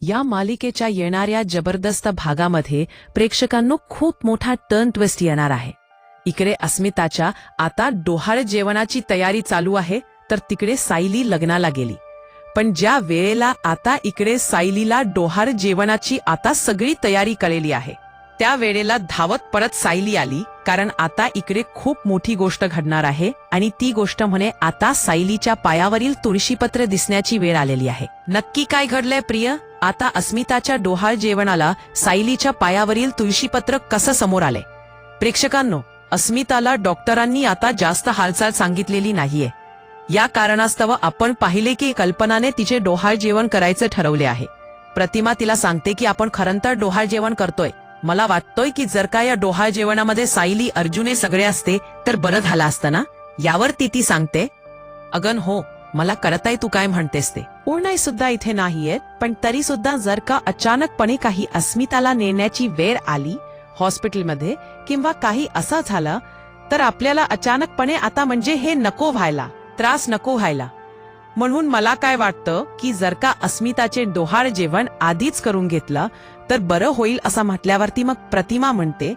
या मालिकेच्या येणाऱ्या जबरदस्त भागामध्ये प्रेक्षकांनो खूप मोठा टर्न ट्विस्ट येणार आहे। इकडे अस्मिताच्या आता डोहाळे जेवणाची तयारी चालू आहे, तर तिकडे सायली लग्नाला गेली। पण ज्या वेळेला आता इकडे सायलीला डोहाळे जेवणाची आता सगळी तयारी कळली आहे, त्या वेळेला धावत परत सायली आली, कारण आता इकडे खूप मोठी गोष्ट घडणार आहे आणि ती गोष्ट म्हणे आता सायलीच्या पायावरील तुळशीपत्र दिसण्याची वेळ आलेली आहे। नक्की काय घडलंय प्रिय? आता अस्मिताच्या डोहाळे जेवणाला सायलीच्या पायावरील तुळशीपत्र कसं समोर आले? प्रेक्षकांनो, अस्मिताला डॉक्टरांनी आता जास्त हालचाल सांगितलेली नाहीये। या कारणास्तव आपण पाहिले की कल्पनाने तिचे डोहाळे जेवण करायचे ठरवले आहे। प्रतिमा तिला सांगते की आपण खरंतर डोहाळे जेवण करतोय, मला वाटतोय की जर का या डोहाळे जेवणामध्ये सायली अर्जुने सगळे असते तर बरं झालं असतं ना। यावर ती सांगते, अगं हो, मला कळतंय तू काय म्हणतेस ते। पूर्ण सुद्धा इथे नाहीये, पण तरी सुद्धा जर का अचानकपणे काही अस्मिताला नेण्याची वेळ आली हॉस्पिटलमध्ये किंवा काही असं झालं तर आपल्याला अचानकपणे आता म्हणजे हे नको व्हायला, त्रास नको व्हायला। म्हणून मला काय वाटतं की जर का अस्मिताचे डोहाळे जेवण आधीच करून घेतलं तर बरं होईल असं म्हटल्यावरती मग प्रतिमा म्हणते,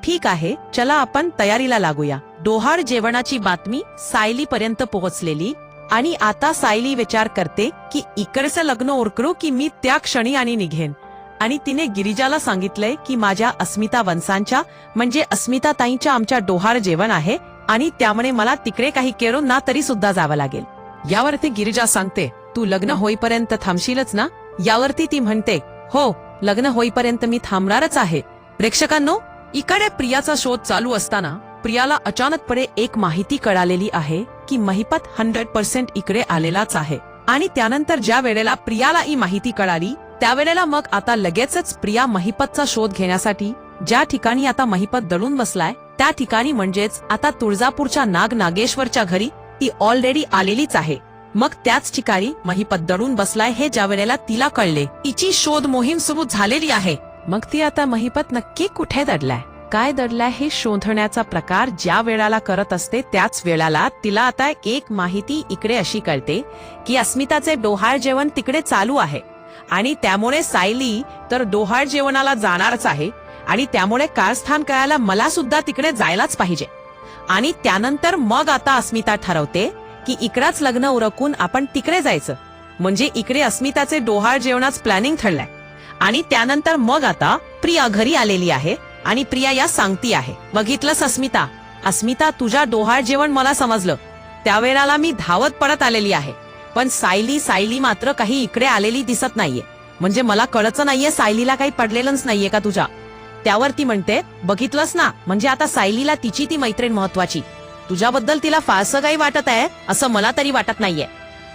ठीक आहे, चला आपण तयारीला लागूया। डोहाळे जेवणाची बातमी सायली पर्यंत पोहोचलेली आणि आता सायली विचार करते की इकडचं लग्न उरकरू की मी त्या क्षणी आणि निघेन। आणि तिने गिरिजाला सांगितलंय की माझ्या अस्मिता वंशांच्या म्हणजे अस्मिता ताईंच्या आमच्या डोहाळे जेवण आहे आणि त्यामुळे मला तिकडे काही केलो ना तरी सुद्धा जावं लागेल। यावरती गिरिजा सांगते, तू लग्न होईपर्यंत थांबशीलच ना? यावरती ती म्हणते, हो, लग्न होईपर्यंत मी थांबणारच आहे। प्रेक्षकांनो, इकडे प्रियाचा शोध चालू असताना प्रियाला अचानकपणे एक माहिती कळालेली आहे की महिपत 100% इकडे आलेलाच आहे। आणि त्यानंतर ज्या वेळेला प्रियाला ही माहिती कळाली त्यावेळेला मग आता लगेचच प्रिया महिपतचा शोध घेण्यासाठी ज्या ठिकाणी आता महिपत दडून बसलाय त्या ठिकाणी म्हणजेच आता तुळजापूरच्या नागेश्वरच्या घरी ती ऑलरेडी आलेलीच आहे। मग त्याच ठिकाणी महिपत दडून बसलाय हे ज्या वेळेला तिला कळले, तिची शोध मोहीम सुरू झालेली आहे। मग ती आता महिपत नक्की कुठे दडलाय, काय दडलाय हे शोधण्याचा प्रकार ज्या वेळेला करत असते त्याच वेळेला तिला आता एक माहिती इकडे अशी कळते की अस्मिताचे डोहाळे जेवण तिकडे चालू आहे आणि त्यामुळे सायली तर डोहाळे जेवणाला जाणारच आहे आणि त्यामुळे कारस्थान करायला मला सुद्धा तिकडे जायलाच पाहिजे। आणि त्यानंतर मग आता अस्मिता ठरवते की इकडेच लग्न उरकून आपण तिकडे जायचं, म्हणजे इकडे अस्मिताचे डोहाळे जेवणाच प्लॅनिंग ठरलंय। आणि त्यानंतर मग आता प्रिया घरी आलेली आहे आणि प्रिया या सांगती आहे, बघितलंस अस्मिता तुझ्या डोहाळे जेवण मला समजलं, त्यावेळेला मी धावत पडत आलेली आहे, पण सायली मात्र काही इकडे आलेली दिसत नाहीये, म्हणजे मला कळच नाहीये सायलीला काही पडलेलंच नाहीये का तुझ्या। त्यावर ती म्हणते, बघितलंस ना, म्हणजे आता सायलीला तिची ती मैत्रीण महत्वाची, तुझ्याबद्दल तिला फारसं काही वाटत आहे असं मला तरी वाटत नाहीये।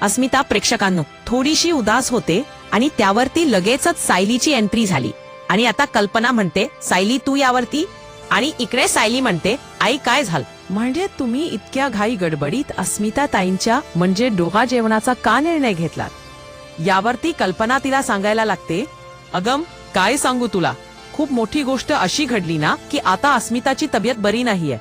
अस्मिता प्रेक्षकांनो थोडीशी उदास होते आणि त्यावरती लगेचच सायलीची एंट्री झाली आणि आता कल्पना म्हणते, सायली तू यावरती, आणि इकडे सायली म्हणते, आई काय झालं? म्हणजे तुम्ही इतक्या घाई गडबडीत अस्मिता ताईंच्या म्हणजे डोहाळे जेवणाचा का निर्णय घेतलात? यावरती कल्पना तिला सांगायला लागते, अगं काय सांगू तुला, खूप मोठी गोष्ट अशी घडली ना की आता अस्मिताची तब्येत बरी नाहीये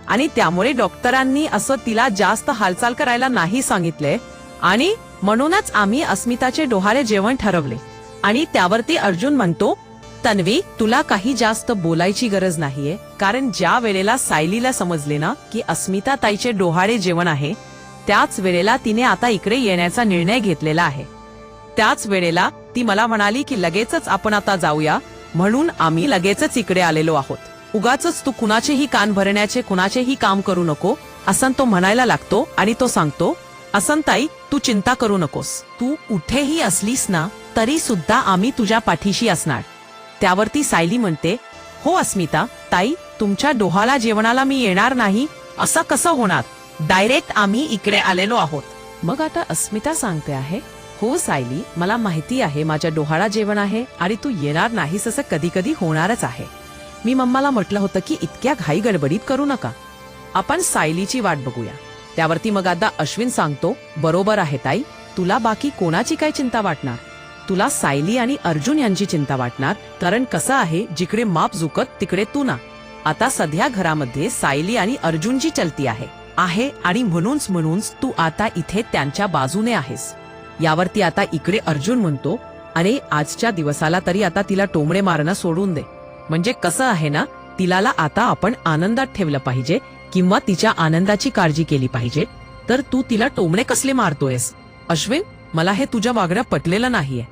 आणि त्यामुळे डॉक्टरांनी असं तिला जास्त हालचाल करायला नाही सांगितले आणि म्हणूनच आम्ही अस्मिताचे डोहाळे जेवण ठरवले। आणि त्यावरती अर्जुन म्हणतो, तन्वी तुला काही जास्त बोलायची गरज नाहीये, कारण ज्या वेळेला सायलीला समजले ना की अस्मिता ताईचे डोहाळे जेवण आहे त्याच वेळेला तिने आता इकडे येण्याचा निर्णय घेतलेला आहे। त्याच वेळेला ती मला म्हणाली की लगेचच आपण आता जाऊया, म्हणून आम्ही लगेचच इकडे आलेलो आहोत, उगाचच तू कुणाचेही कान भरण्याचे कुणाचेही काम करू नको असं तो म्हणायला लागतो। आणि तो सांगतो, ताई तू चिंता करू नकोस, तू कुठेही असलीस ना तरी सुद्धा आम्ही तुझ्या पाठीशी असणार। त्यावरती सायली म्हणते, हो अस्मिता ताई, तुमच्या डोहाळे जेवणाला मी येणार नाही असं कसं होणार, डायरेक्ट आम्ही इकडे आलेलो आहोत। मग आता अस्मिता सांगते आहे, हो सायली, मला माहिती आहे माझ्या डोहाळे जेवण आहे आणि तू येणार नाहीस असं कधी कधी होणारच आहे। मी मम्माला म्हटलं होतं की इतक्या घाई गडबडीत करू नका, आपण सायलीची वाट बघूया। त्यावरती मग आता अश्विन सांगतो, बरोबर आहे ताई, तुला बाकी कोणाची काय चिंता वाटणार, तुला सायली आणि अर्जुन यांची चिंता वाटणार, कारण कसं आहे जिकडे माप झुकत तिकडे तू ना। आता सध्या घरामध्ये सायली आणि अर्जुनची चलती आहे आणि म्हणूनच तू आता इथे त्यांच्या बाजूने आहेस। यावरती आता इकडे अर्जुन म्हणतो, अरे आजच्या दिवसाला तरी आता तिला टोमणे मारणं सोडून दे. म्हणजे कसं आहे ना, तिलाला आता आपण आनंदात ठेवलं पाहिजे किंवा तिच्या आनंदाची काळजी केली पाहिजे. तर तू तिला टोमणे कसले मारतोयस? अश्विन, मला हे तुझ्या वागण्या पटलेलं नाहीये.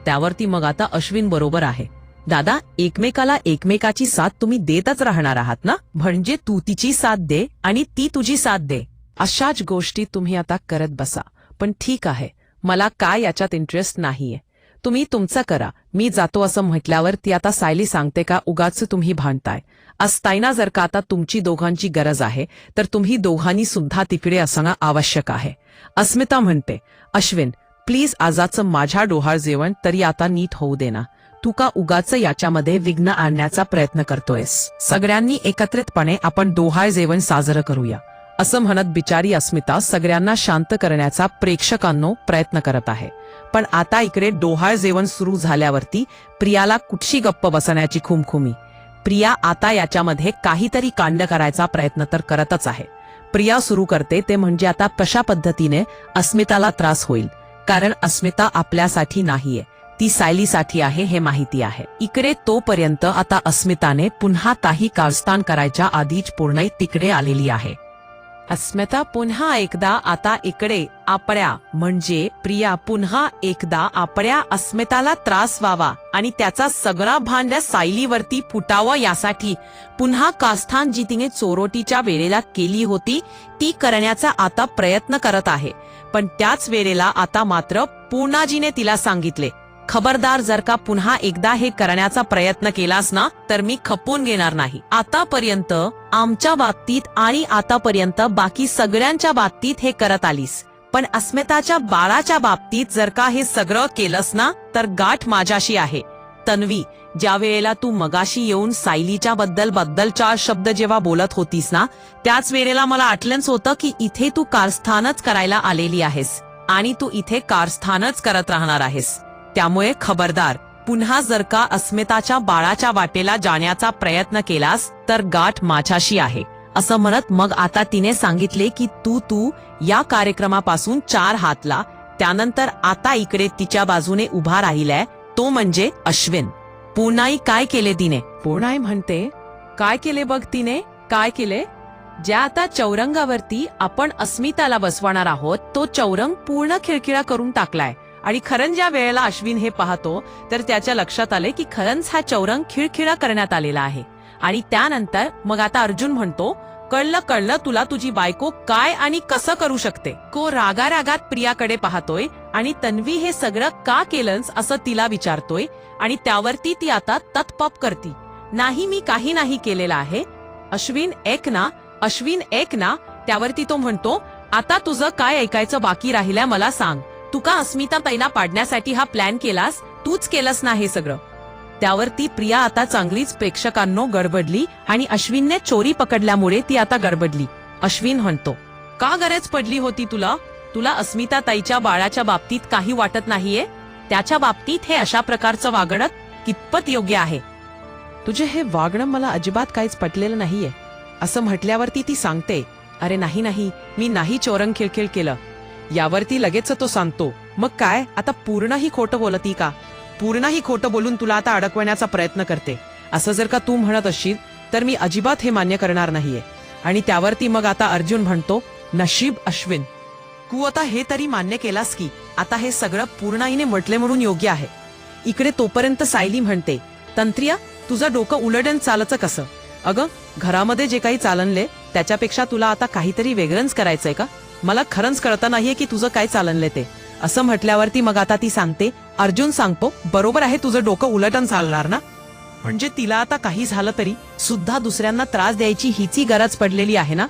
त्यावरती मग आता अश्विन बरोबर आहे. दादा, एकमेकाला एकमेकाची साथ तुम्ही देतच राहणार आहात ना, म्हणजे तू तिची साथ दे आणि ती तुझी साथ दे. अशाच गोष्टी तुम्ही आता करत बसा. पण ठीक आहे, मला काय याच्यात इंटरेस्ट नाहीये. तुम्ही तुमचं करा, मी जातो असं म्हटल्यावर ती आता सायली सांगते का उगाच तुम्ही भांडताय. असताना जर का आता तुमची दोघांची गरज आहे तर तुम्ही दोघांनी सुद्धा तिकडे असणं आवश्यक आहे. अस्मिता म्हणते, अश्विन प्लीज आजाचं माझ्या डोहाळ जेवण तरी आता नीट होऊ दे ना. तू का उगाच याच्यामध्ये विघ्न आणण्याचा प्रयत्न करतोयस? सगळ्यांनी एकत्रितपणे आपण डोहाळ जेवण साजरं करूया. असं म्हणत बिचारी अस्मिता सगळ्यांना शांत करण्याचा प्रेक्षकांनो प्रयत्न करत आहे. पण आता इकडे डोहाळ जेवण सुरू झाल्यावरती प्रियाला कुठशी गप्प बसण्याची खुमखुमी. प्रिया आता याच्यामध्ये काहीतरी कांड करायचा प्रयत्न तर करतच आहे. प्रिया सुरू करते ते म्हणजे आता कशा पद्धतीने अस्मिताला त्रास होईल, कारण अस्मिता आपल्यासाठी नाहीये, ती सायलीसाठी आहे हे माहिती आहे. इकडे तोपर्यंत आता अस्मिताने पुन्हा काही कारस्थान करायच्या आधीच पूर्ण तिकडे आलेली आहे. अस्मिता पुन्हा एकदा आता इकडे आपल्या म्हणजे प्रिया पुन्हा एकदा आपल्या अस्मिताला त्रास व्हावा आणि त्याचा सगळा भांड्या सायलीवरती फुटावं यासाठी पुन्हा कारस्थान जी तिने चोरोटीच्या वेळेला केली होती ती करण्याचा आता प्रयत्न करत आहे. पण त्याच वेळेला आता मात्र पूर्णाजीने तिला सांगितले, खबरदार, जर का पुन्हा एकदा हे करण्याचा प्रयत्न केलास ना तर मी खपून घेणार नाही. आतापर्यंत आमच्या बाबतीत आणि आतापर्यंत बाकी सगळ्यांच्या बाबतीत हे करत आलीस, पण अस्मिताच्या बाळाच्या बाबतीत जर का हे सगळं केलंस ना तर गाठ माझ्याशी आहे. तन्वी, ज्या वेळेला तू मगाशी येऊन सायलीच्या बद्दल 4 शब्द जेव्हा बोलत होतीस ना त्याच वेळेला मला आठवलंच होतं की इथे तू कारस्थानच करायला आलेली आहेस आणि तू इथे कारस्थानच करत राहणार आहेस. त्यामुळे खबरदार, पुन्हा जर का अस्मिताच्या बाळाच्या वाटेला जाण्याचा प्रयत्न केलास तर गाठ माझ्याशी आहे. असं म्हणत मग आता तिने सांगितले की तू या कार्यक्रमापासून 4 हात ला. त्यानंतर आता इकडे तिच्या बाजूने उभा राहिलाय तो म्हणजे अश्विन. पूर्णाई काय केले तिने? पूर्णाई म्हणते, काय केले बघ तिने, काय केले? ज्या आता चौरंगावरती आपण अस्मिताला बसवणार आहोत तो चौरंग पूर्ण खिळखिळा करून टाकलाय. आणि खरंच ज्या वेळेला अश्विन हे पाहतो तर त्याच्या लक्षात आले की खरंच हा चौरंग खिळखिळा करण्यात आलेला आहे. आणि त्यानंतर मग आता अर्जुन म्हणतो, कळलं तुला तुझी बायको काय आणि कसं करू शकते. को रागारागात प्रियाकडे पाहतोय आणि तन्वी हे सगळं का केलंस असं तिला विचारतोय आणि त्यावरती ती आता तत्पप करती, नाही मी काही नाही केलेलं आहे. अश्विन एक ना. त्यावरती तो म्हणतो, आता तुझं काय ऐकायचं बाकी राहिलंय मला सांग. तू का अस्मिता ताईला पाडण्यासाठी हा प्लॅन केलास? तूच केलंस ना हे सगळं. त्यावरती प्रिया आता चांगलीच प्रेक्षकांनो गडबडली आणि अश्विनने चोरी पकडल्यामुळे ती आता गडबडली. अश्विन म्हणतो, का गरज पडली होती तुला अस्मिता ताईच्या बाळाच्या बाबतीत काही वाटत नाहीये? त्याच्या बाबतीत हे अशा प्रकारचं वागणं कितपत योग्य आहे? तुझे हे वागणं मला अजिबात काहीच पटलेलं नाहीये. असं म्हटल्यावरती ती सांगते, अरे नाही, मी नाही चोरंग खिळखिळ केलं. यावरती लगेच तो सांगतो, मग काय आता पूर्णही खोटं बोलती का? पूर्णही खोटं बोलून तुला आता अडकवण्याचा प्रयत्न करते. असं जर का तू म्हणत असशील तर मी अजिबात हे मान्य करणार नाहीये. आणि त्यावरती मग आता अर्जुन म्हणतो, नशीब अश्विन, तू आता हे तरी मान्य केलास की आता हे सगळं पूर्णाईने म्हटले म्हणून योग्य आहे. इकडे तोपर्यंत सायली म्हणते, तंत्रिया तुझं डोकं उलटन चालचं कसं? अगं घरामध्ये जे काही चालनले त्याच्यापेक्षा तुला आता काहीतरी वेगळंच करायचंय का? मला खरंच कळतं नाहीये की तुझं काय चालनले ते. असं म्हटल्यावरती मग आता ती सांगते, अर्जुन सांगतो, बरोबर आहे तुझं डोकं उलटन चालणार ना. म्हणजे तिला आता काही झालं तरी सुद्धा दुसऱ्यांना त्रास द्यायची हिची गरज पडलेली आहे ना.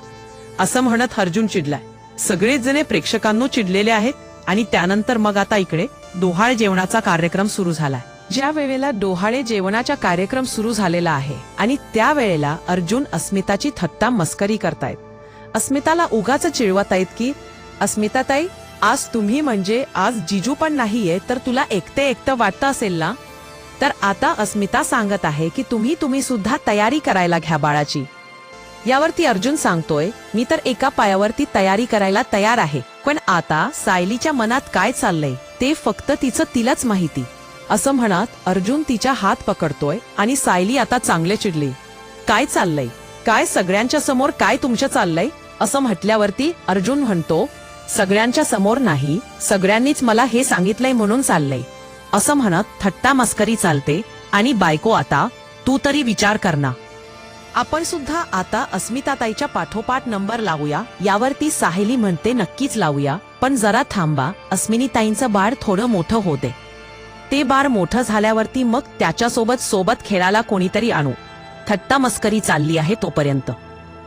असं म्हणत अर्जुन चिडलाय. सगळेच जणे प्रेक्षकांनो चिडलेले आहेत. आणि त्यानंतर मग आता इकडे डोहाळे जेवणाचा कार्यक्रम सुरू झालाय. ज्या वेळेला डोहाळे जेवणाचा कार्यक्रम सुरू झालेला आहे आणि त्यावेळेला अर्जुन अस्मिताची थट्टा मस्करी करतायत. अस्मिताला उगाच चिडवतायत की, अस्मिताताई आज तुम्ही म्हणजे आज जिजू पण नाहीये तर तुला एकटं वाटतं असेल ना. तर आता अस्मिता सांगत आहे की तुम्ही सुद्धा तयारी करायला घ्या बाळाची. यावरती अर्जुन सांगतोय, मी तर एका पायावरती तयारी करायला तयार आहे, पण आता सायलीच्या मनात काय चाललंय ते फक्त तिलाच माहिती. असं म्हणत अर्जुन तिच्या हात पकडतोय आणि सायली आता चांगले चिडली. काय चाललंय? काय सगळ्यांच्या समोर काय तुमचं चाललंय? असं म्हटल्यावरती अर्जुन म्हणतो, सगळ्यांच्या समोर नाही, सगळ्यांनीच मला हे सांगितलंय म्हणून चाललंय. असं म्हणत थट्टा मस्करी चालते. आणि बायको, आता तू तरी विचार कर ना. आपण सुद्धा आता अस्मिताताईच्या पाठोपाठ नंबर लावूया. यावरती सायली म्हणते, नक्कीच लावूया, पण जरा थांबा, अस्मिनीताईंचं बाळ थोडं मोठं होते. ते बाळ मोठं झाल्यावरती मग त्याच्यासोबत खेळायला कोणीतरी आणू. थट्टा मस्करी चालली आहे तोपर्यंत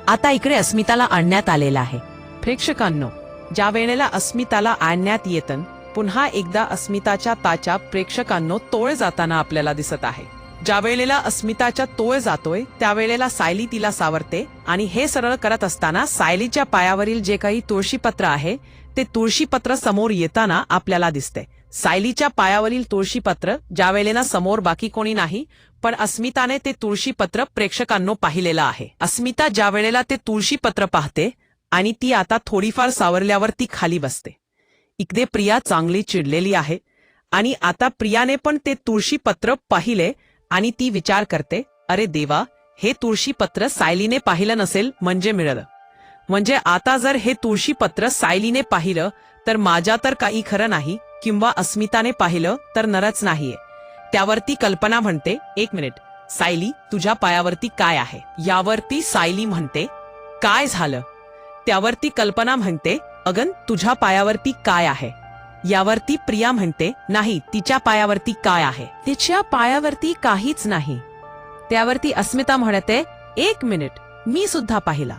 आता इकडे अस्मिताला आणण्यात आलेला आहे. प्रेक्षकांनो, ज्या वेळेला अस्मिताला आणण्यात येतं, पुन्हा एकदा अस्मिताच्या ताच्या प्रेक्षकांनो तोळ जाताना आपल्याला दिसत आहे. ज्या वेळेला अस्मिताच्या तोळ जातोय त्यावेळेला सायली तिला सावरते आणि हे सरळ करत असताना सायलीच्या पायावरील जे काही तुळशीपत्र आहे ते तुळशीपत्र समोर येताना आपल्याला दिसते. सायलीच्या पायावरील तुळशीपत्र ज्या वेळेला समोर बाकी कोणी नाही, पण अस्मिताने ते तुळशीपत्र प्रेक्षकांनो पाहिलेलं आहे. अस्मिता ज्या वेळेला ते तुळशीपत्र पाहते आणि ती आता थोडीफार सावरल्यावर ती खाली बसते. इकडे प्रिया चांगली चिडलेली आहे आणि आता प्रियाने पण ते तुळशीपत्र पाहिले आणि ती विचार करते, अरे देवा, हे तुळशीपत्र सायलीने पाहिलं नसेल म्हणजे मिळालं. म्हणजे आता जर हे तुळशीपत्र सायलीने पाहिलं तर माझ्या तर काही खरं नाही, किंवा अस्मिताने पाहिलं तर नरच नाहीये. त्यावरती कल्पना म्हणते, एक मिनिट सायली, तुझ्या पायावरती काय आहे? यावरती सायली म्हणते, काय झालं? त्यावरती कल्पना म्हणते, अगं तुझ्या पायावरती काय आहे? यावरती प्रिया म्हणते, नाही, तिच्या पायावरती काय आहे? तिच्या पायावरती काहीच नाही. त्यावरती अस्मिता म्हणते, एक मिनिट, मी सुद्धा पाहिला.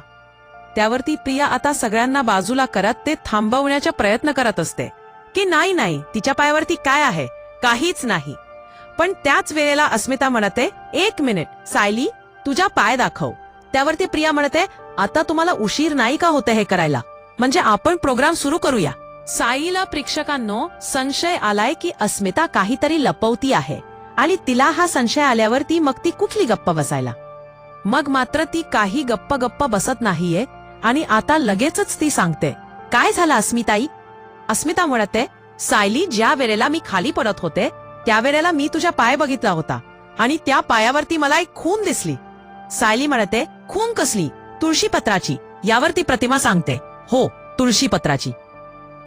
त्यावरती प्रिया आता सगळ्यांना बाजूला करत ते थांबवण्याचा प्रयत्न करत असते की नाही नाही, तिच्या पायावरती काय आहे? काहीच नाही. पण त्याच वेळेला अस्मिता म्हणते, एक मिनिट सायली, तुझा पाय दाखव. त्यावरती प्रिया म्हणते, आता तुम्हाला उशीर नाही का होते हे करायला? म्हणजे आपण प्रोग्राम सुरू करूया. सायलीला प्रेक्षकांनो संशय आलाय की अस्मिता काहीतरी लपवती आहे आणि तिला हा संशय आल्यावरती मग ती कुठली गप्प बसायला. मग मात्र ती काही गप्प बसत नाहीये आणि आता लगेचच ती सांगते, काय झालं अस्मिताई? अस्मिता म्हणते, सायली, ज्या वेळेला मी खाली पडत होते त्यावेळेला मी तुझ्या पाय बघितला होता आणि त्या पायावरती मला एक खून दिसली. सायली म्हणते, खून कसली? तुळशीपत्राची. यावरती प्रतिमा सांगते, हो, तुळशीपत्राची.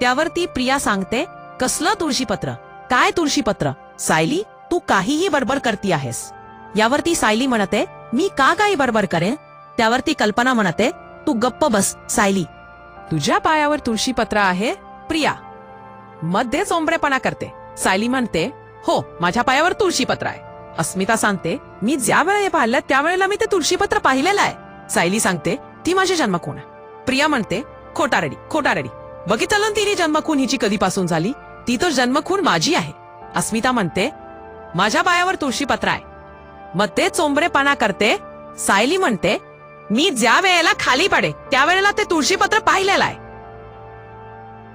त्यावरती प्रिया सांगते, कसलं तुळशीपत्र? काय तुळशीपत्र? सायली, तू काहीही बडबड करती आहेस. यावरती सायली म्हणते, मी का काही बडबड करेन? त्यावरती कल्पना म्हणते, तू गप्प बस सायली. तुझ्या पायावर तुळशीपत्र आहे? प्रिया मध्ये चोंबरेपणा करते. सायली म्हणते, हो, माझ्या पायावर तुळशीपत्र आहे. अस्मिता सांगते, मी ज्या वेळेला पाहिलं त्यावेळेला मी ते तुळशीपत्र पाहिलेलं आहे. सायली सांगते, ती माझी जन्मखून आहे. प्रिया म्हणते, खोटारडी. बघितलं तिने जन्मखून हिची कधीपासून झाली? ती तर जन्मखून माझी आहे. अस्मिता म्हणते, माझ्या पायावर तुळशीपत्र आहे. मग ते चोंबरेपणा करते. सायली म्हणते, मी ज्या वेळेला खाली पडे त्यावेळेला ते तुळशीपत्र पाहिलेलं आहे.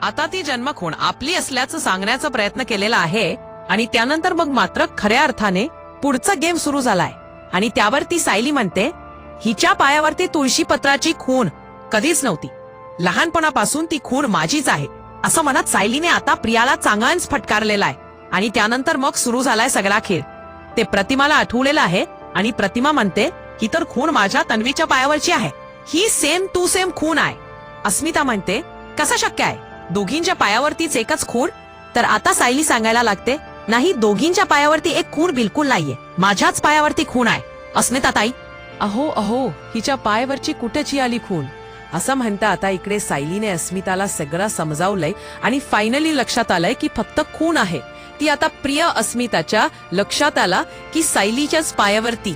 आता ती जन्मखून आपली असल्याचं सांगण्याचा प्रयत्न केलेला आहे आणि त्यानंतर मग मात्र खऱ्या अर्थाने पुढचा गेम सुरू झालाय. आणि त्यावरती सायली म्हणते, हिच्या पायावरती तुळशीपत्राची खून कधीच नव्हती. लहानपणापासून ती खून माझीच आहे. असं म्हणत सायलीने आता प्रियाला चांगलाच फटकारलेला आहे. आणि त्यानंतर मग सुरू झालाय सगळा खेळ. ते प्रतिमाला आठवलेलं आहे आणि प्रतिमा म्हणते, ही तर खून माझ्या तन्वीच्या पायावरची आहे. ही सेम टू सेम खून आहे. अस्मिता म्हणते, कसं शक्य आहे? दोघींच्या पायावरतीच एकच खून? तर आता सायली सांगायला लागते, नाही, दोघींच्या पायावरती एक खून बिलकुल नाहीये, माझ्याच पायावरती खून आहे. अस्मिता ताई, अहो, हिच्या पायावरची कुठेची आली खून? असं म्हणता आता इकडे सायलीने अस्मिताला सगळं समजावलंय आणि फायनली लक्षात आलंय की फक्त खून आहे ती आता प्रिय अस्मिताच्या लक्षात आला की सायलीच्याच पायावरती